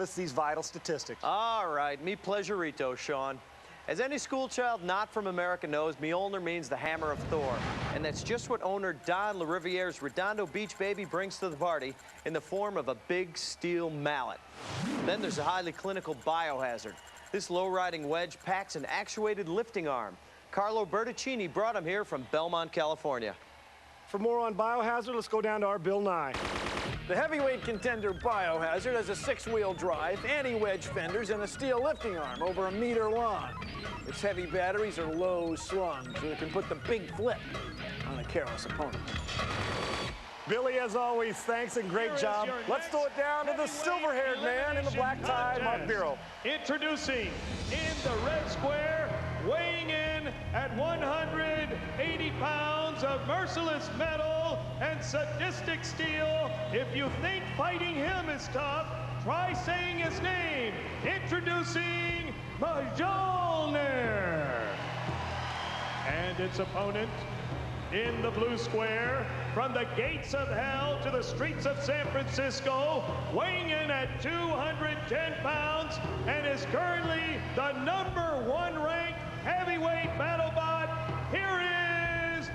these vital statistics. All right, me pleasurito, Sean. As any school child not from America knows, Mjolnir means the hammer of Thor. And that's just what owner Don LaRiviere's Redondo Beach baby brings to the party in the form of a big steel mallet. Then there's a highly clinical BioHazard. This low-riding wedge packs an actuated lifting arm. Carlo Bertoncini brought him here from Belmont, California. For more on BioHazard, let's go down to our Bill Nye. The heavyweight contender BioHazard has a 6-wheel drive, anti-wedge fenders, and a steel lifting arm over a meter long. Its heavy batteries are low slung, so it can put the big flip on a careless opponent. Billy, as always, thanks and great job. Let's throw it down to the silver-haired man in the black tie, Mark Bureau. Introducing in the red square, weighing in at 180 pounds of merciless metal and sadistic steel. If you think fighting him is tough, try saying his name. Introducing Mjolnir. And its opponent in the blue square, from the gates of hell to the streets of San Francisco, weighing in at 210 pounds and is currently the #1 ranked heavyweight BattleBot. Here is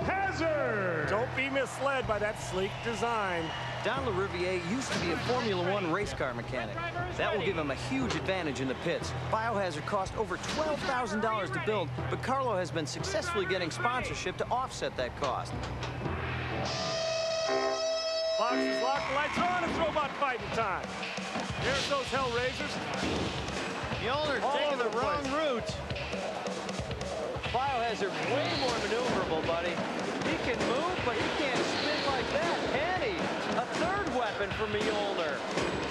BioHazard. Don't be misled by that sleek design. Don LaRiviere used to be a Formula One race car mechanic. That will give him a huge advantage in the pits. BioHazard cost over $12,000 to build, but Carlo has been successfully getting sponsorship to offset that cost. Box is locked, lights are on, it's robot fighting time. There's those Hellraisers. Mjolnir's taking the wrong route. BioHazard way more maneuverable, buddy. He can move, but he can't spin like that, can he? A third weapon for Mjolnir.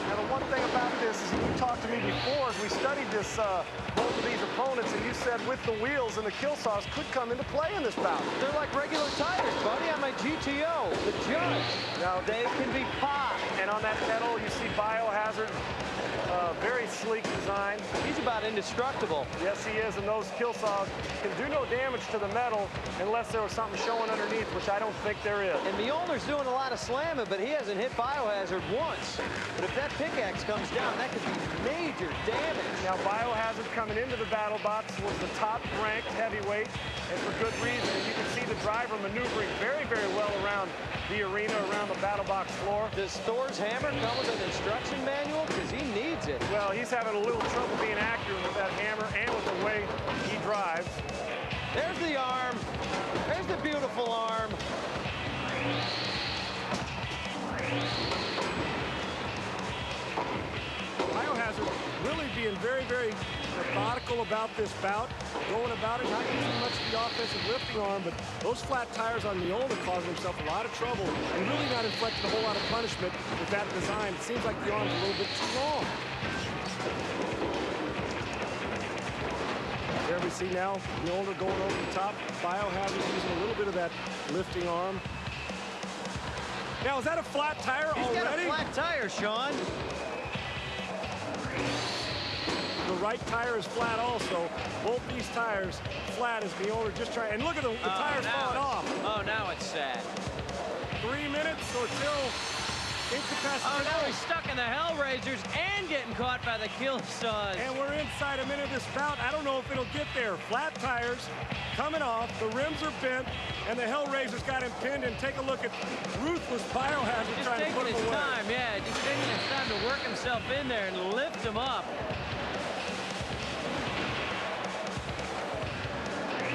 Now, the one thing about this is you talked to me before as we studied this, both of these opponents, and you said with the wheels and the kill saws could come into play in this bout. They're like regular tires, buddy, on my GTO, the Judge. Now, They can be popped. and on that pedal, you see BioHazard, very sleek design. He's about indestructible. Yes, he is, and those kill saws can do no damage to the metal unless there was something showing underneath, which I don't think there is. And Mjolnir's doing a lot of slamming, but he hasn't hit BioHazard once. But if that pickaxe comes down, that could be major damage. Now, BioHazard coming into the BattleBots was the top-ranked heavyweight, and for good reason. And you can see the driver maneuvering very, very well around the arena, around the BattleBox floor. Does Thor's hammer come with an instruction manual? Because he needs it. Well, he's having a little trouble being accurate with that hammer and with the way he drives. There's the arm. There's the beautiful arm. BioHazard really being very, very methodical about this bout, going about it, not using much of the offensive lifting arm, but those flat tires on Mjolnir causing himself a lot of trouble and really not inflicting a whole lot of punishment with that design. It seems like the arm's a little bit too long. There we see now Mjolnir going over the top. BioHazard using a little bit of that lifting arm. Now, is that a flat tire already? He's got a flat tire, Sean. The right tire is flat also. Both these tires flat as Mjolnir just trying. And look at the tires falling off. Oh, now it's sad. 3 minutes or till incapacitated. Oh, now he's stuck in the Hellraisers and getting caught by the kill saws. And we're inside a minute of this bout. I don't know if it'll get there. Flat tires coming off. The rims are bent. And the Hellraisers got him pinned. And take a look at ruthless BioHazard Just trying to put taking him his away. time, yeah. Just taking his time to work himself in there and lift him up.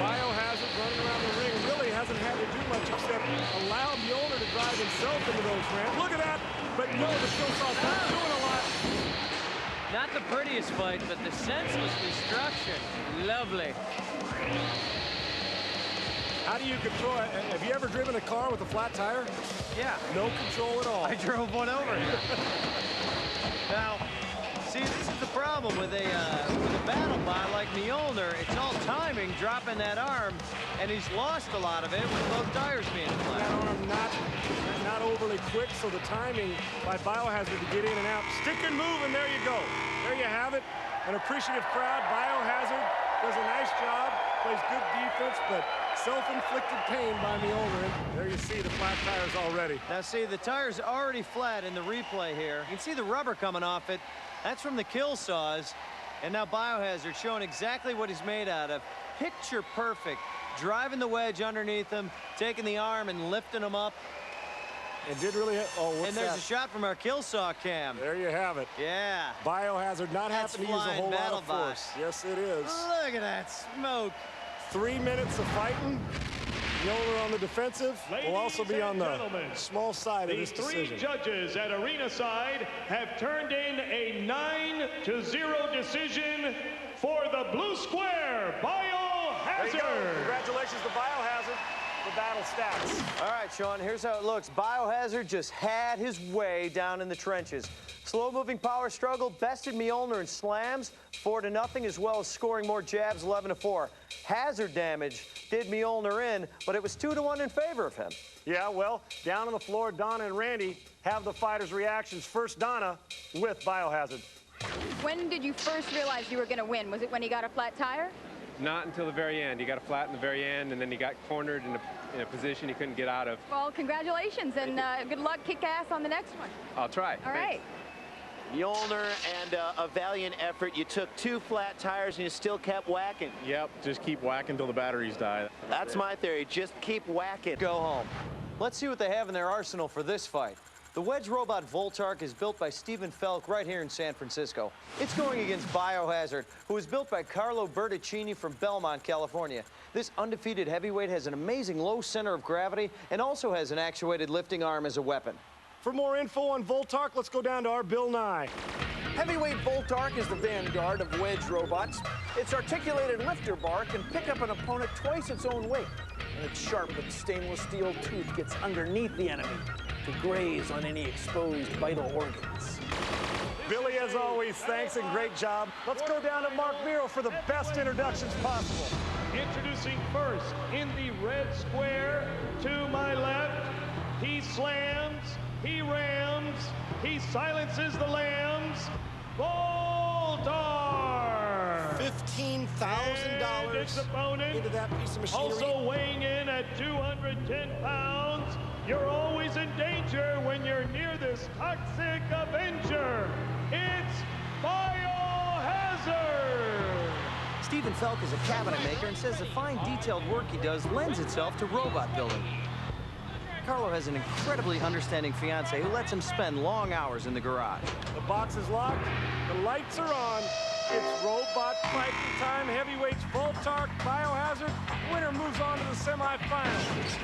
BioHazard running around the ring really hasn't had to do much except allow Mjolnir to drive himself into those ramps. Look at that! But no, the kill saw's not doing a lot. Not the prettiest fight, but the senseless destruction. Lovely. How do you control it? Have you ever driven a car with a flat tire? Yeah. No control at all. I drove one over here. Now, see, this is the problem with a BattleBot like Mjolnir. It's all timing, dropping that arm, and he's lost a lot of it with both tires being flat. That arm not overly quick, so the timing by BioHazard to get in and out. Stick and move, and there you go. There you have it. An appreciative crowd. BioHazard does a nice job, plays good defense, but self-inflicted pain by Mjolnir. There you see the flat tires already. Now see, the tire's already flat in the replay here. You can see the rubber coming off it. That's from the kill saws. And now BioHazard showing exactly what he's made out of. Picture perfect. Driving the wedge underneath him, taking the arm and lifting him up. It did really hit. Oh, what's and there's that? a shot from our kill saw cam. There you have it. Yeah. BioHazard not That's having to use a whole lot of BattleBots. force. Yes, it is. Look at that smoke. 3 minutes of fighting. Mjolnir on the defensive will also be on the gentlemen, small side of this the three decision. judges at arena side have turned in a 9-0 decision for the blue square, There you go. BioHazard. Congratulations to BioHazard for battle stats. All right, Sean, here's how it looks. BioHazard just had his way down in the trenches. Slow-moving power struggle bested Mjolnir in slams 4-0, as well as scoring more jabs 11-4. Hazard damage did Mjolnir in, but it was 2-1 in favor of him. Yeah, well, down on the floor, Donna and Randy have the fighters' reactions. First, Donna with BioHazard. When did you first realize you were going to win? Was it when he got a flat tire? Not until the very end. He got a flat in the very end, and then he got cornered in a position he couldn't get out of. Well, congratulations, and good luck, kick ass on the next one. I'll try. All right. Mjolnir and a valiant effort. You took 2 flat tires and you still kept whacking. Yep, just keep whacking until the batteries die. That's my theory. Just keep whacking. Go home. Let's see what they have in their arsenal for this fight. The wedge robot Voltark is built by Stephen Felk right here in San Francisco. It's going against BioHazard, who is built by Carlo Bertoncini from Belmont, California. This undefeated heavyweight has an amazing low center of gravity and also has an actuated lifting arm as a weapon. For more info on Voltark, let's go down to our Bill Nye. Heavyweight Voltark is the vanguard of wedge robots. Its articulated lifter bar can pick up an opponent twice its own weight, and its sharpened stainless steel tooth gets underneath the enemy to graze on any exposed vital organs. Billy, as always, thanks and great job. Let's go down to Mark Miro for the best introductions possible. Introducing first in the red square to my left, he slams, he rams, he silences the lambs, Voltar! $15,000 its opponent, into that piece of machinery. also weighing in at 210 pounds. You're always in danger when you're near this toxic Avenger. It's BioHazard! Stephen Felk is a cabinet maker and says the fine detailed work he does lends itself to robot building. Carlo has an incredibly understanding fiance who lets him spend long hours in the garage. The box is locked, the lights are on. It's robot fighting time. Heavyweights Voltark, BioHazard. Winner moves on to the semifinals.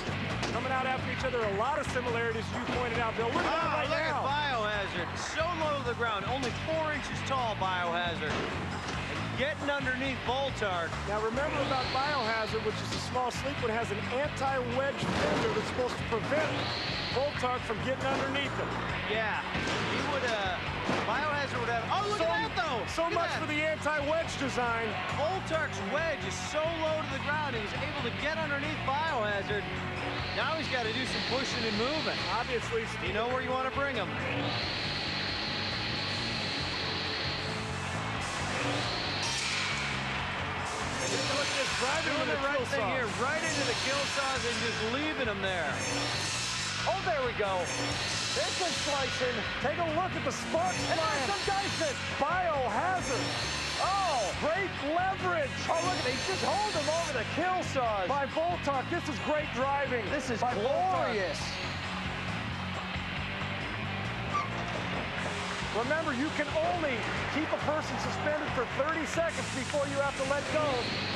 Coming out after each other, a lot of similarities you pointed out, Bill. Look at that right look now. at BioHazard. So low to the ground, only 4 inches tall, BioHazard. And getting underneath Voltark. Now remember about BioHazard, which is a small sleek one, has an anti-wedge fender that's supposed to prevent Voltark from getting underneath him. Yeah, he would, BioHazard would have, oh, look at that, though! So Look at much that. for the anti-wedge design. Voltark's wedge is so low to the ground, he was able to get underneath BioHazard. Now he's got to do some pushing and moving. Obviously, You know where you want to bring him. look at this driving Doing with the the right kill thing saw. here, right into the kill saws and just leaving him there. Oh, there we go. There's some slicing. Take a look at the sparks And flying. there's some dicing. BioHazard. Oh, Great leverage. oh, look, they just hold him over the kill saws. By Voltark, this is great driving. This is by Voltark. glorious. Remember, you can only keep a person suspended for 30 seconds before you have to let go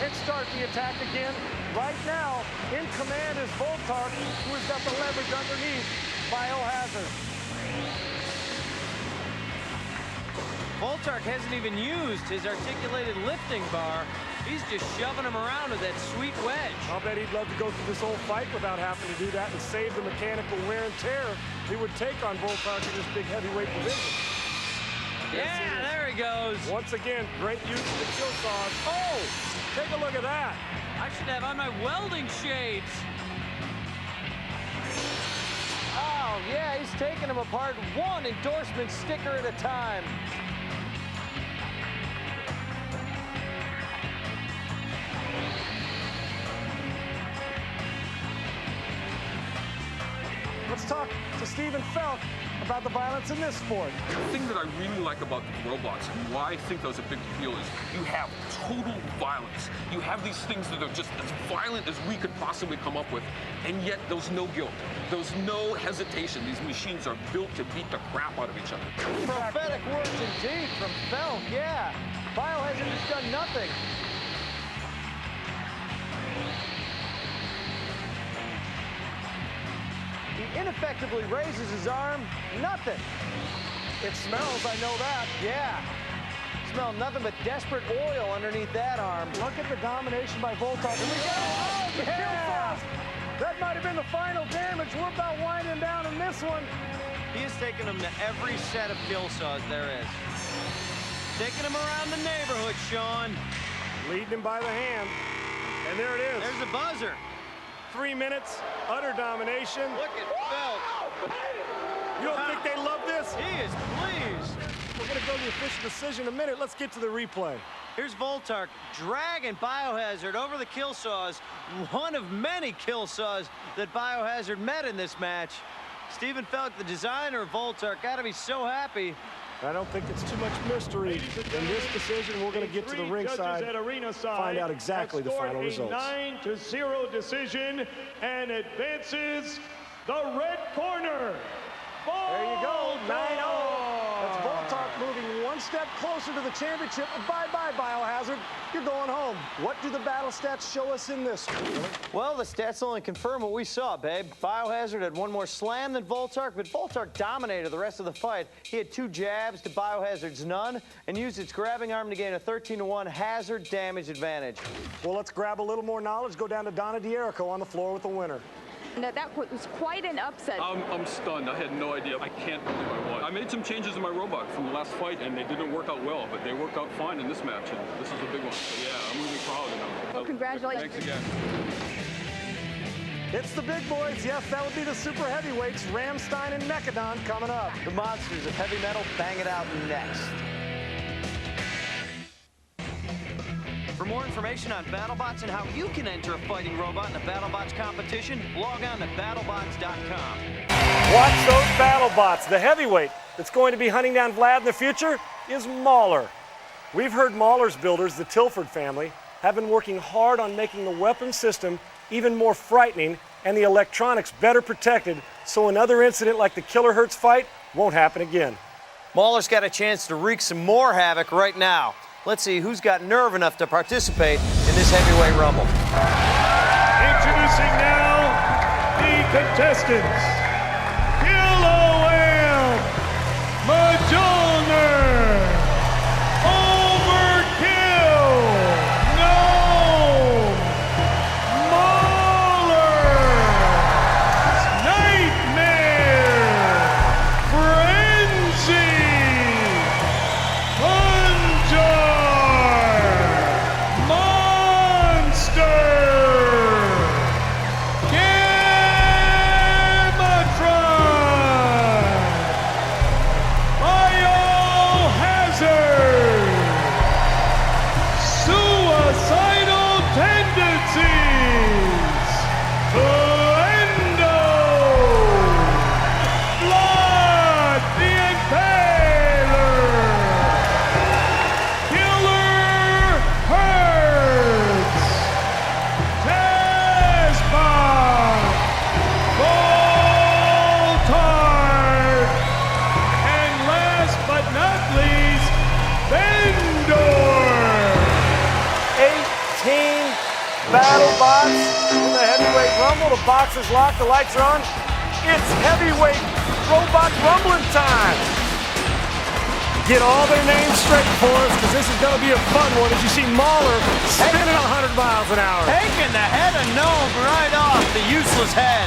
and start the attack again. Right now, in command is Voltark, who has got the leverage underneath BioHazard. Voltark hasn't even used his articulated lifting bar. He's just shoving him around with that sweet wedge. I'll bet he'd love to go through this whole fight without having to do that and save the mechanical wear and tear he would take on Voltark in this big heavyweight division. Yeah, there he goes. Once again, great use of the kill saws. Oh, take a look at that. I should have on my welding shades. Oh, yeah, he's taking them apart one endorsement sticker at a time. talk to Stephen Felk about the violence in this sport. The thing that I really like about the robots and why I think that was a big deal is you have total violence. You have these things that are just as violent as we could possibly come up with, and yet there's no guilt. There's no hesitation. These machines are built to beat the crap out of each other. Prophetic words indeed from Felk, yeah. BioHazard has done nothing. He ineffectively raises his arm, nothing. It smells, I know that. Yeah. Smell nothing but desperate oil underneath that arm. Look at the domination by Voltar. Here we go. Oh, the kill fast. That might have been the final damage. We're about winding down in this one. He has taken him to every set of kill saws there is. Taking him around the neighborhood, Sean. Leading him by the hand. And there it is. There's the buzzer. 3 minutes, utter domination. Look at Felk. You don't think they love this? He is pleased. We're going to go to the official decision in a minute. Let's get to the replay. Here's Voltar dragging BioHazard over the kill saws. One of many kill saws that BioHazard met in this match. Stephen Felk, the designer of Voltar, got to be so happy. I don't think it's too much mystery in this decision. We're going to get to the ringside, find out exactly the final results. A 9-0 decision, and advances the red corner. There you go, 9-0. That's Voltar moving one step closer to the championship. Bye-bye, BioHazard. You're going home. What do the battle stats show us in this one? Well, the stats only confirm what we saw, babe. BioHazard had one more slam than Voltar, but Voltar dominated the rest of the fight. He had 2 jabs to BioHazard's none and used its grabbing arm to gain a 13-1 hazard damage advantage. Well, let's grab a little more knowledge. Go down to Donna D'Erico on the floor with the winner. No, that was quite an upset. I'm stunned. I had no idea. I can't believe I won. I made some changes in my robot from the last fight, and they didn't work out well, but they worked out fine in this match, and this is a big one. So, yeah, I'm really proud of them. Well, congratulations. Thanks again. It's the big boys. Yes, that would be the super heavyweights, Ramstein and Mechadon, coming up. The monsters of heavy metal bang it out next. For more information on BattleBots and how you can enter a fighting robot in a BattleBots competition, log on to BattleBots.com. Watch those BattleBots. The heavyweight that's going to be hunting down Vlad in the future is Mauler. We've heard Mauler's builders, the Tilford family, have been working hard on making the weapon system even more frightening and the electronics better protected so another incident like the Killer Hertz fight won't happen again. Mauler's got a chance to wreak some more havoc right now. Let's see who's got nerve enough to participate in this heavyweight rumble. Introducing now the contestants. Kiloam, Majolner, Overkill, Gnome, Mauler, Nightmare, Frenzy, BattleBots in the heavyweight rumble. The box is locked, the lights are on. It's heavyweight robot rumbling time. Get all their names straight for us, because this is going to be a fun one as you see Mauler spinning 100 miles an hour. Taking the head of Gnome right off the useless head.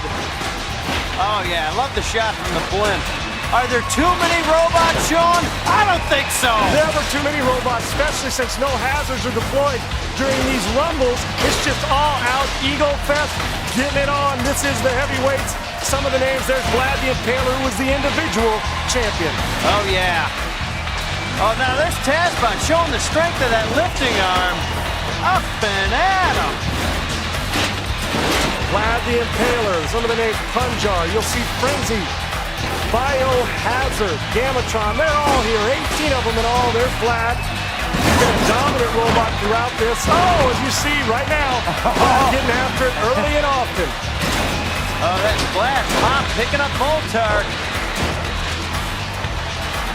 Oh yeah, I love the shot from the blimp. Are there too many robots, Sean? I don't think so. Never too many robots, especially since no hazards are deployed during these rumbles. It's just all out ego fest, getting it on. This is the heavyweights. Some of the names, there's Vlad the Impaler, who was the individual champion. Oh yeah. Oh, now there's Tazbot showing the strength of that lifting arm. Up and at him. Vlad the Impaler, some of the names, Punjar. You'll see Frenzy, BioHazard, Gamatron. They're all here, 18 of them in all. There's Vlad. He's been a dominant robot throughout this. Oh, as you see right now, Vlad getting after it early and often. Oh, that's Vlad. Pop picking up Moltar.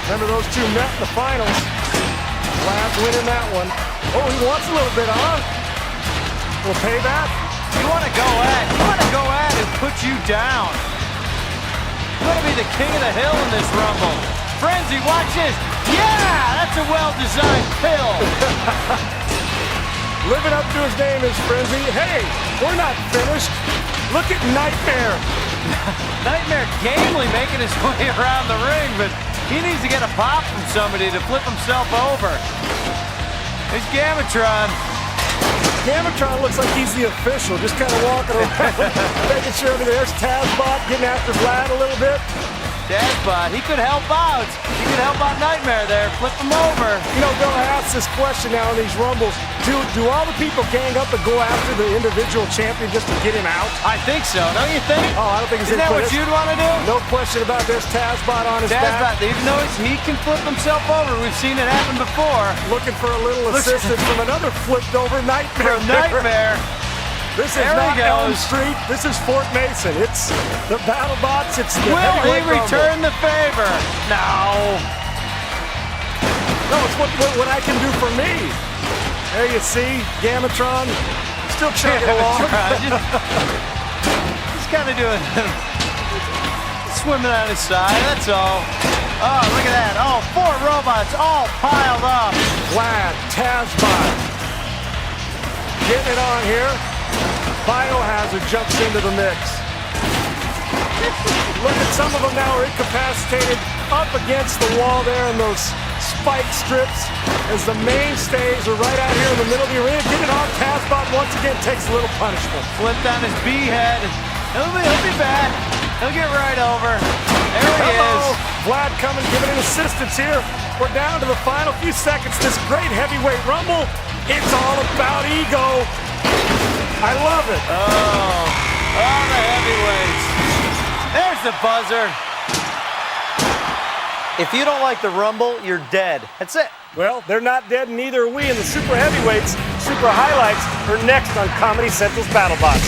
Remember those two met in the finals. Vlad winning that one. Oh, he wants a little bit, huh? A little payback. You want to go at and put you down. You want to be the king of the hill in this Rumble. Frenzy, watch this. Yeah, that's a well-designed pill. Living up to his name is Frenzy. Hey, we're not finished. Look at Nightmare. Nightmare gamely making his way around the ring, but he needs to get a pop from somebody to flip himself over. It's Gamatron. Gamatron looks like he's the official, just kind of walking around, making sure there's Tazbot getting after Vlad a little bit. Tazbot, he could help out. He could help out Nightmare there, flip him over. You know, Bill, I ask this question now in these Rumbles. Do all the people gang up and go after the individual champion just to get him out? I think so, don't you think? Oh, I don't think it's Isn't that what you'd want to do? No question about it. There's Tazbot on his back. Even though he can flip himself over, we've seen it happen before. Looking for a little assistance from another flipped over Nightmare. From Nightmare. This is not Elm Street. This is Fort Mason. It's the BattleBots. It's the Will he return the favor? No. No, it's what I can do for me. There you see, Gamatron still chugging along. He's kind of doing swimming on his side, that's all. Oh, look at that. Oh, 4 robots all piled up. Vlad, Tazbot. Getting it on here. BioHazard jumps into the mix. Look at some of them now are incapacitated up against the wall there in those spike strips as the mainstays are right out here in the middle of the arena. Getting on Tazbot once again takes a little punishment. Flipped on his B-head. He'll be back. He'll get right over. There he is. Vlad coming, giving an assistance here. We're down to the final few seconds. This great heavyweight Rumble. It's all about ego. I love it. Oh, all the heavyweights. There's the buzzer. If you don't like the Rumble, you're dead. That's it. Well, they're not dead, and neither are we. And the Super Heavyweights, Super Highlights, are next on Comedy Central's BattleBots.